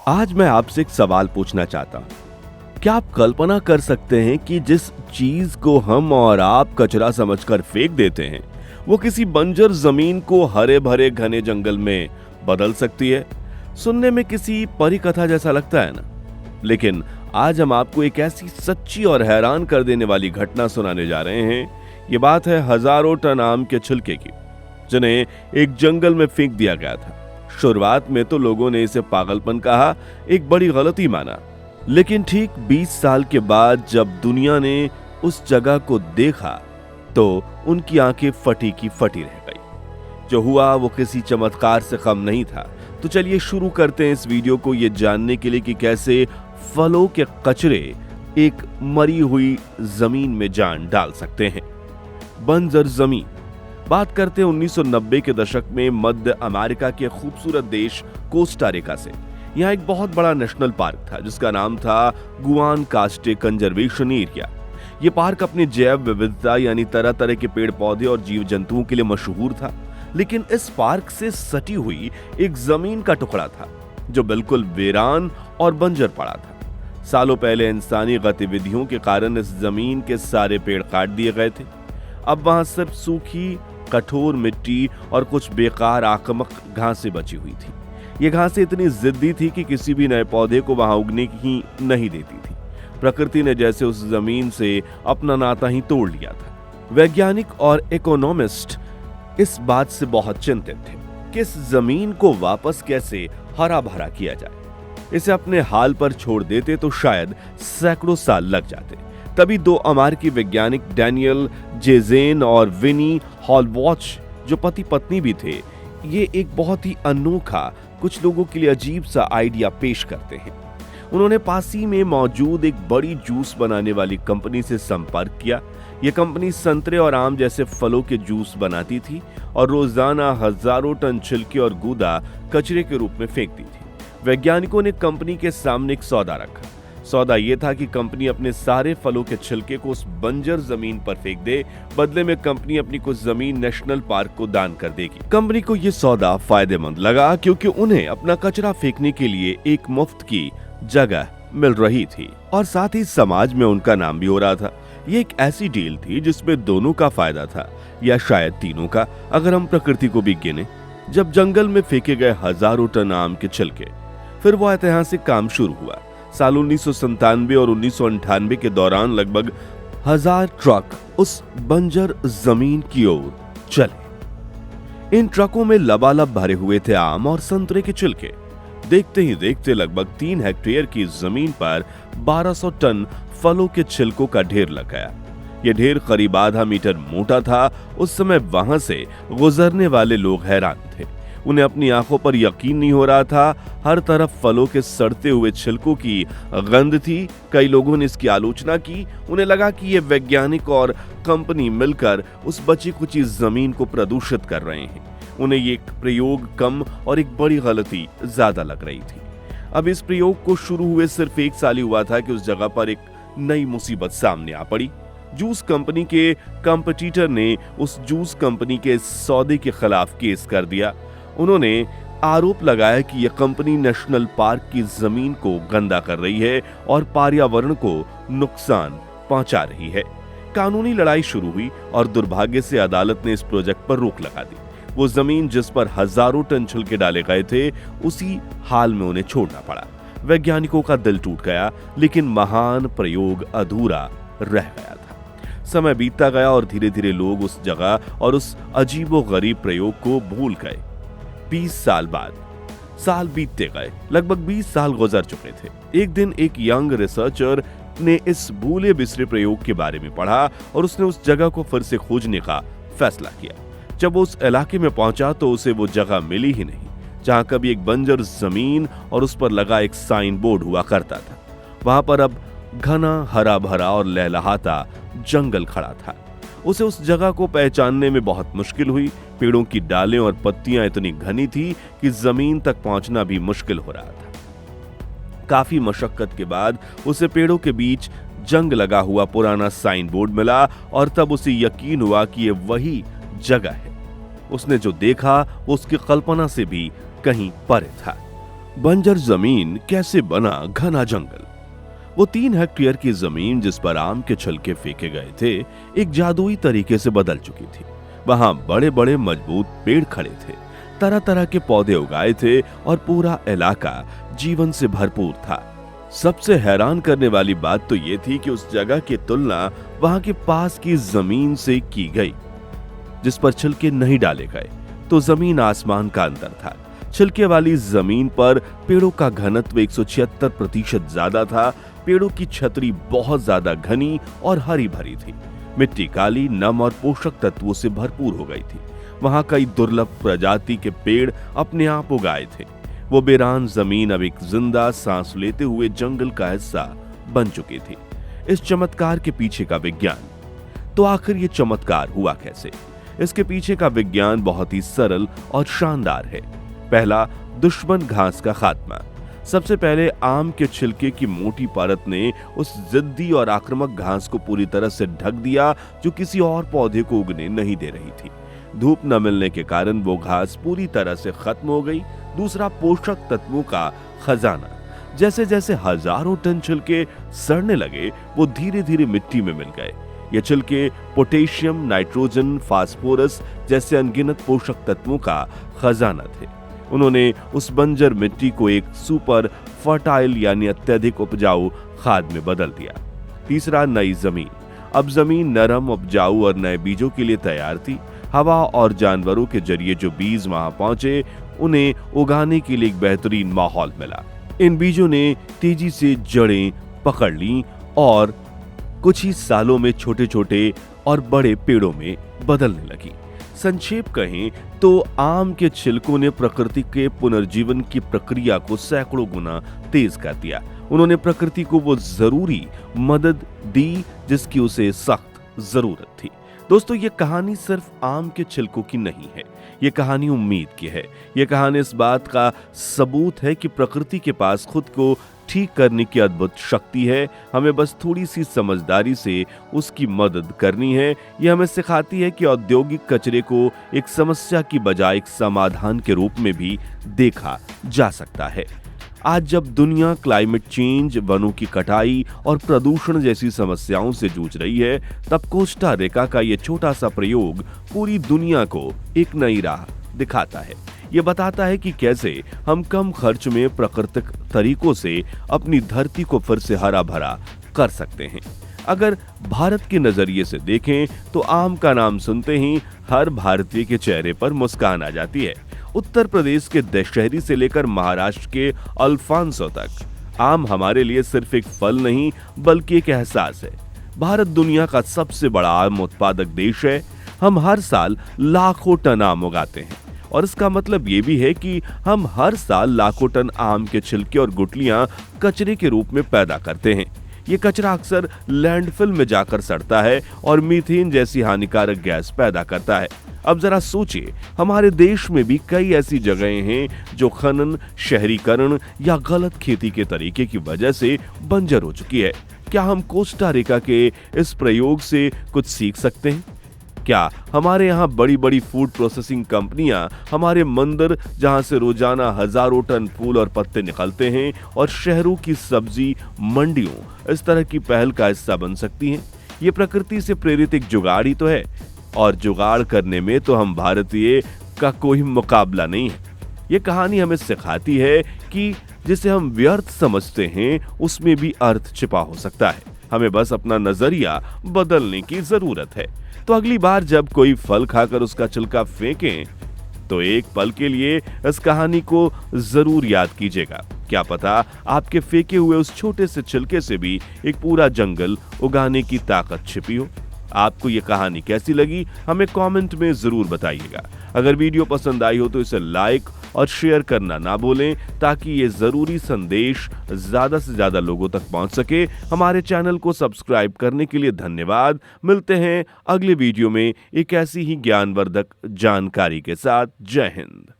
आज मैं आपसे एक सवाल पूछना चाहता हूँ। क्या आप कल्पना कर सकते हैं कि जिस चीज को हम और आप कचरा समझकर फेंक देते हैं, वो किसी बंजर जमीन को हरे भरे घने जंगल में बदल सकती है? सुनने में किसी परी कथा जैसा लगता है ना? लेकिन आज हम आपको एक ऐसी सच्ची और हैरान कर देने वाली घटना सुनाने जा रहे हैं। ये बात है हजारों टन आम के छिलके की, जिन्हें एक जंगल में फेंक दिया गया था। शुरुआत में तो लोगों ने इसे पागलपन कहा, एक बड़ी गलती माना। लेकिन ठीक 20 साल के बाद जब दुनिया ने उस जगह को देखा तो उनकी आंखें फटी की फटी रह गई। जो हुआ वो किसी चमत्कार से कम नहीं था। तो चलिए शुरू करते हैं इस वीडियो को ये जानने के लिए कि कैसे फलों के कचरे एक मरी हुई जमीन में जान डाल सकते हैं। बंजर जमीन। बात करते हैं 1990 के दशक में मध्य अमेरिका के खूबसूरत देश कोस्टा रिका से। यहाँ एक बहुत बड़ा नेशनल पार्क था जिसका नाम था गुआनाकास्टे कंजर्वेशन एरिया। ये पार्क अपनी जैव विविधता यानी तरह तरह के पेड़ पौधे और जीव जंतुओं के लिए मशहूर था। लेकिन इस पार्क से सटी हुई एक जमीन का टुकड़ा था जो बिल्कुल वीरान और बंजर पड़ा था। सालों पहले इंसानी गतिविधियों के कारण इस जमीन के सारे पेड़ काट दिए गए थे। अब वहां सिर्फ सूखी कठोर मिट्टी और कुछ बेकार आक्रामक घासें बची हुई थी। ये घासें इतनी जिद्दी थी कि किसी भी नए पौधे को वहां उगने ही नहीं देती थी। प्रकृति ने जैसे उस जमीन से अपना नाता ही तोड़ लिया था। वैज्ञानिक और इकोनॉमिस्ट इस बात से बहुत चिंतित थे कि इस जमीन को वापस कैसे हरा भरा किया जाए। इसे अपने हाल पर छोड़ देते तो शायद सैकड़ों साल लग जाते। तभी दो अमेरिकी वैज्ञानिक डैनियल जेजेन और विनी हॉलवॉच, जो पति पत्नी भी थे, ये एक बहुत ही अनोखा, कुछ लोगों के लिए अजीब सा आइडिया पेश करते हैं। उन्होंने पास ही में मौजूद एक बड़ी जूस बनाने वाली कंपनी से संपर्क किया। यह कंपनी संतरे और आम जैसे फलों के जूस बनाती थी और रोजाना हजारों टन छिलके और गूदा कचरे के रूप में फेंकती थी। वैज्ञानिकों ने कंपनी के सामने एक सौदा रखा। सौदा यह था कि कंपनी अपने सारे फलों के छिलके को उस बंजर जमीन पर फेंक दे, बदले में कंपनी अपनी कुछ जमीन नेशनल पार्क को दान कर देगी। कंपनी को यह सौदा फायदेमंद लगा क्योंकि उन्हें अपना कचरा फेंकने के लिए एक मुफ्त की जगह मिल रही थी और साथ ही समाज में उनका नाम भी हो रहा था। ये एक ऐसी डील थी जिसमें दोनों का फायदा था, या शायद तीनों का, अगर हम प्रकृति को भी गिने। जब जंगल में फेंके गए हजारों टन आम के छिलके, फिर वो ऐतिहासिक काम शुरू हुआ। साल 1997 और 1998 के दौरान लगभग 1000 ट्रक उस बंजर जमीन की ओर चले। इन ट्रकों में लबालब भरे हुए थे आम और संतरे के छिलके। देखते ही देखते लगभग 3 हेक्टेयर की जमीन पर 1200 टन फलों के छिलकों का ढेर लग गया। यह ढेर करीब आधा मीटर मोटा था। उस समय वहां से गुजरने वाले लोग हैरान थे। उन्हें अपनी आंखों पर यकीन नहीं हो रहा था। हर तरफ फलों के सड़ते हुए छिलकों की गंध थी। कई लोगों ने इसकी आलोचना की। उन्हें लगा कि ये वैज्ञानिक और कंपनी मिलकर उस बची कुची जमीन को प्रदूषित कर रहे हैं। उन्हें ये प्रयोग कम और एक बड़ी गलती ज्यादा लग रही थी। अब इस प्रयोग को शुरू हुए सिर्फ 1 साल ही हुआ था कि उस जगह पर एक नई मुसीबत सामने आ पड़ी। जूस कंपनी के कंपटीटर ने उस जूस कंपनी के सौदे के खिलाफ केस कर दिया। उन्होंने आरोप लगाया कि यह कंपनी नेशनल पार्क की जमीन को गंदा कर रही है और पर्यावरण को नुकसान पहुंचा रही है। कानूनी लड़ाई शुरू हुई और दुर्भाग्य से अदालत ने इस प्रोजेक्ट पर रोक लगा दी। वो जमीन जिस पर हजारों टन छिलके डाले गए थे, उसी हाल में उन्हें छोड़ना पड़ा। वैज्ञानिकों का दिल टूट गया, लेकिन महान प्रयोग अधूरा रह गया था। समय बीतता गया और धीरे धीरे लोग उस जगह और उस अजीबोगरीब प्रयोग को भूल गए। 20 साल बाद साल बीतते गए। लगभग 20 साल गुजर चुके थे। एक दिन एक यंग रिसर्चर ने इस भूले बिसरे प्रयोग के बारे में पढ़ा और उसने उस जगह को फिर से खोजने का फैसला किया। जब वो उस इलाके में पहुंचा तो उसे वो जगह मिली ही नहीं जहां कभी एक बंजर जमीन और उस पर लगा एक साइन बोर्ड हुआ करता था। वहां पर अब घना हरा भरा और लहलहाता जंगल खड़ा था। उसे उस जगह को पहचानने में बहुत मुश्किल हुई। पेड़ों की डालें और पत्तियां इतनी घनी थी कि जमीन तक पहुंचना भी मुश्किल हो रहा था। काफी मशक्कत के बाद उसे पेड़ों के बीच जंग लगा हुआ पुराना साइन बोर्ड मिला और तब उसे यकीन हुआ कि ये वही जगह है। उसने जो देखा वो उसकी कल्पना से भी कहीं परे था। बंजर जमीन कैसे बना घना जंगल। वो 3 हेक्टेयर की जमीन जिस पर आम के छिलके फेंके गए थे, एक जादुई तरीके से बदल चुकी थी। वहां बड़े बड़े मजबूत पेड़ खड़े थे, तरह तरह के पौधे उगाए थे और पूरा इलाका जीवन से भरपूर था। सबसे हैरान करने वाली बात तो ये थी कि उस जगह की तुलना वहां के पास की जमीन से की गई, जिस पर छिलके नहीं डाले गए। तो जमीन आसमान का अंतर था। छिलके वाली जमीन पर पेड़ों का घनत्व 176% ज्यादा था। पेड़ों की छतरी बहुत ज्यादा घनी और हरी भरी थी। मिट्टी काली, नम और पोषक तत्वों से भरपूर हो गई थी। वहां कई दुर्लभ प्रजाति के पेड़ अपने आप उगाए थे। वो वीरान जमीन अब एक जिंदा सांस लेते हुए जंगल का हिस्सा बन चुकी थी। इस चमत्कार के पीछे का विज्ञान। तो आखिर ये चमत्कार हुआ कैसे? इसके पीछे का विज्ञान बहुत ही सरल और शानदार है। पहला, दुश्मन घास का खात्मा। सबसे पहले आम के छिलके की मोटी परत ने उस जिद्दी और आक्रामक घास को पूरी तरह से ढक दिया, जो किसी और पौधे को उगने नहीं दे रही थी। धूप न मिलने के कारण वो घास पूरी तरह से खत्म हो गई। दूसरा, पोषक तत्वों का खजाना। जैसे जैसे हजारों टन छिलके सड़ने लगे, वो धीरे धीरे मिट्टी में मिल गए। ये छिलके पोटेशियम, नाइट्रोजन, फास्फोरस जैसे अनगिनत पोषक तत्वों का खजाना थे। उन्होंने उस बंजर मिट्टी को एक सुपर फर्टाइल यानी अत्यधिक उपजाऊ खाद में बदल दिया। तीसरा, नई जमीन। अब जमीन नरम, उपजाऊ और नए बीजों के लिए तैयार थी। हवा और जानवरों के जरिए जो बीज वहां पहुंचे, उन्हें उगाने के लिए एक बेहतरीन माहौल मिला। इन बीजों ने तेजी से जड़ें पकड़ ली और कुछ ही सालों में छोटे छोटे और बड़े पेड़ों में बदलने लगी। संक्षेप कहें तो आम के छिलकों ने प्रकृति के पुनर्जीवन की प्रक्रिया को सैकड़ों गुना तेज कर दिया। उन्होंने प्रकृति को वो जरूरी मदद दी जिसकी उसे सख्त जरूरत थी। दोस्तों, ये कहानी सिर्फ आम के छिलकों की नहीं है, ये कहानी उम्मीद की है। ये कहानी इस बात का सबूत है कि प्रकृति के पास खुद को ठीक करने की अद्भुत शक्ति है। हमें बस थोड़ी सी समझदारी से उसकी मदद करनी है। यह हमें सिखाती है कि औद्योगिक कचरे को एक समस्या की बजाय एक समाधान के रूप में भी देखा जा सकता है। आज जब दुनिया क्लाइमेट चेंज, वनों की कटाई और प्रदूषण जैसी समस्याओं से जूझ रही है, तब कोस्टा रिका का ये छोटा सा प्रयोग पूरी दुनिया को एक नई राह दिखाता है। ये बताता है कि कैसे हम कम खर्च में प्राकृतिक तरीकों से अपनी धरती को फिर से हरा भरा कर सकते हैं। अगर भारत के नजरिए से देखें तो आम का नाम सुनते ही हर भारतीय के चेहरे पर मुस्कान आ जाती है। उत्तर प्रदेश के दशहरी से लेकर महाराष्ट्र के अल्फांसो तक आम हमारे लिए सिर्फ एक फल नहीं बल्कि एक एहसास है। भारत दुनिया का सबसे बड़ा आम उत्पादक देश है। हम हर साल लाखों टन आम उगाते हैं और इसका मतलब ये भी है कि हम हर साल लाखों टन आम के छिलके और गुठलियां कचरे के रूप में पैदा करते हैं। ये कचरा अक्सर लैंडफिल में जाकर सड़ता है और मीथेन जैसी हानिकारक गैस पैदा करता है। अब जरा सोचिए, हमारे देश में भी कई ऐसी जगहें हैं जो खनन, शहरीकरण या गलत खेती के तरीके की वजह से बंजर हो चुकी है। क्या हम कोस्टा रिका के इस प्रयोग से कुछ सीख सकते हैं? क्या हमारे यहाँ बड़ी बड़ी फूड प्रोसेसिंग कंपनियां हमारे मंदिर, जहां से रोजाना हजारों टन फूल और पत्ते निकलते हैं, और शहरों की सब्जी मंडियों इस तरह की पहल का हिस्सा बन सकती हैं? ये प्रकृति से प्रेरित एक जुगाड़ ही तो है, और जुगाड़ करने में तो हम भारतीय का कोई मुकाबला नहीं है। ये कहानी हमें सिखाती है कि जिसे हम व्यर्थ समझते हैं उसमें भी अर्थ छिपा हो सकता है। हमें बस अपना नजरिया बदलने की जरूरत है। तो अगली बार जब कोई फल खाकर उसका छिलका फेंकें तो एक पल के लिए इस कहानी को जरूर याद कीजिएगा। क्या पता आपके फेंके हुए उस छोटे से छिलके से भी एक पूरा जंगल उगाने की ताकत छिपी हो। आपको ये कहानी कैसी लगी हमें कमेंट में जरूर बताइएगा। अगर वीडियो पसंद आई हो तो इसे लाइक और शेयर करना ना भूलें, ताकि ये जरूरी संदेश ज्यादा से ज्यादा लोगों तक पहुंच सके। हमारे चैनल को सब्सक्राइब करने के लिए धन्यवाद। मिलते हैं अगले वीडियो में एक ऐसी ही ज्ञानवर्धक जानकारी के साथ। जय हिंद।